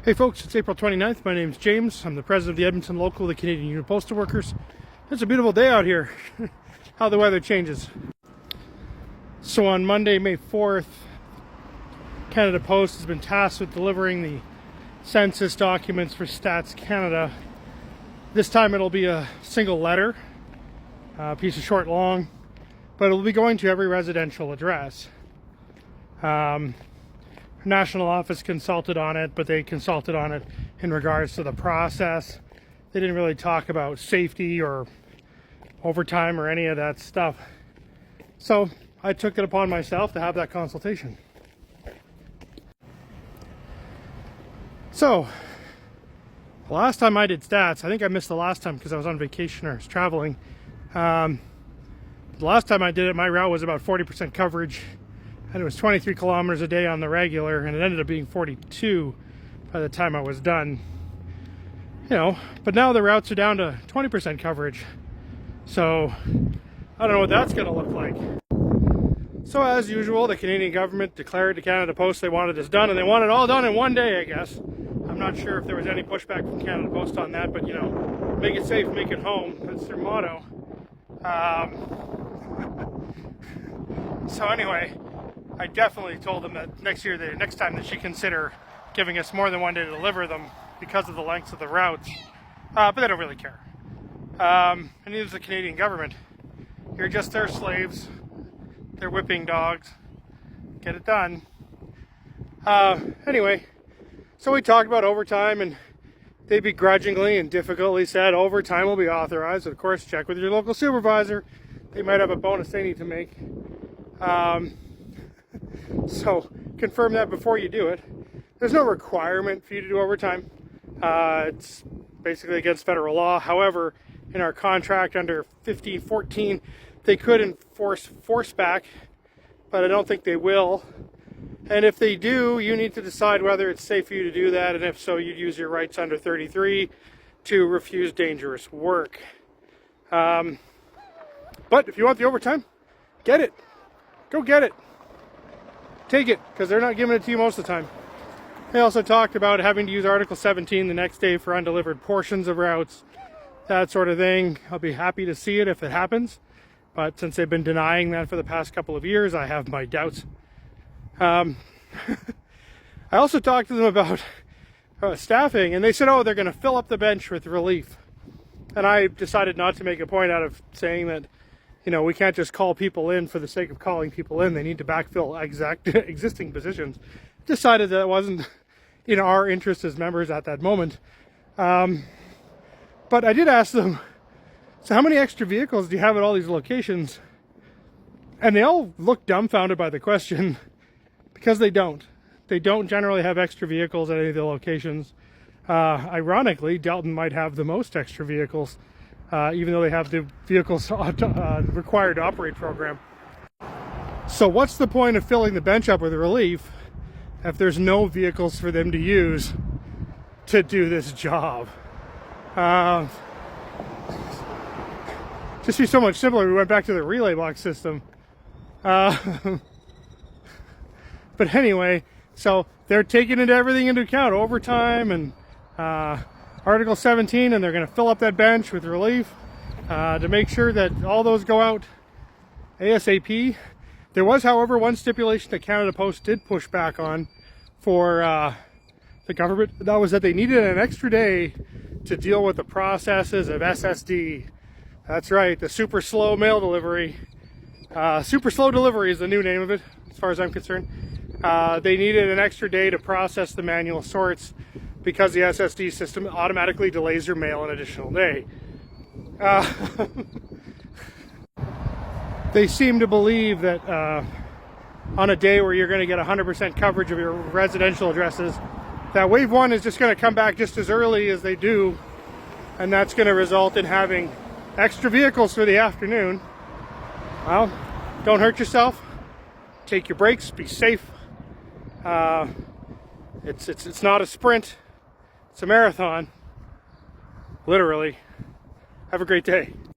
Hey folks, it's April 29th. My name's James. I'm the president of the Edmonton Local of the Canadian Union of Postal Workers. It's a beautiful day out here. How the weather changes. So on Monday, May 4th, Canada Post has been tasked with delivering the census documents for Stats Canada. This time it'll be a single letter, a piece of short long, but it'll be going to every residential address. National office consulted on it, but they consulted on it in regards to the process. They didn't really talk about safety or overtime or any of that stuff. So I took it upon myself to have that consultation. So the last time I did stats, I think I missed the last time because I was on vacation or I was traveling. The last time I did it, my route was about 40% coverage. And it was 23 kilometers a day on the regular, and it ended up being 42 by the time I was done. You know, but now the routes are down to 20% coverage. So I don't know what that's going to look like. So as usual, the Canadian government declared to Canada Post they wanted this done, and they want it all done in one day, I guess. I'm not sure if there was any pushback from Canada Post on that, but you know, make it safe, make it home. That's their motto. So anyway, I definitely told them that next time they should consider giving us more than one day to deliver them because of the lengths of the routes. But they don't really care. And neither does the Canadian government. You're just their slaves. They're whipping dogs. Get it done. Anyway, so we talked about overtime, and they begrudgingly and difficultly said overtime will be authorized. Of course, check with your local supervisor. They might have a bonus they need to make. So confirm that before you do it. There's no requirement for you to do overtime. It's basically against federal law. However, in our contract under 1514, they could enforce forceback, but I don't think they will. And if they do, you need to decide whether it's safe for you to do that, and if so, you'd use your rights under 33 to refuse dangerous work. But if you want the overtime, get it. Go get it. Take it, because they're not giving it to you most of the time. They also talked about having to use Article 17 the next day for undelivered portions of routes, that sort of thing. I'll be happy to see it if it happens, but since they've been denying that for the past couple of years, I have my doubts. I also talked to them about staffing, and they said, oh, they're going to fill up the bench with relief. And I decided not to make a point out of saying that, you know, we can't just call people in for the sake of calling people in. They need to backfill existing positions. Decided that it wasn't in our interest as members at that moment. But I did ask them, so how many extra vehicles do you have at all these locations? And they all looked dumbfounded by the question because they don't. They don't generally have extra vehicles at any of the locations. Ironically, Delton might have the most extra vehicles. Even though they have the vehicles required to operate program. So what's the point of filling the bench up with relief if there's no vehicles for them to use to do this job? Just be so much simpler. We went back to the relay box system. But anyway, so they're taking everything into account, overtime and Article 17, and they're going to fill up that bench with relief to make sure that all those go out ASAP. There was, however, one stipulation that Canada Post did push back on for the government. That was that they needed an extra day to deal with the processes of SSD. That's right, the super slow mail delivery. Super slow delivery is the new name of it, as far as I'm concerned. They needed an extra day to process the manual sorts, because the SSD system automatically delays your mail an additional day. They seem to believe that on a day where you're going to get 100% coverage of your residential addresses, that wave one is just going to come back just as early as they do, and that's going to result in having extra vehicles for the afternoon. Well, don't hurt yourself. Take your breaks. Be safe. It's not a sprint. It's a marathon, literally. Have a great day.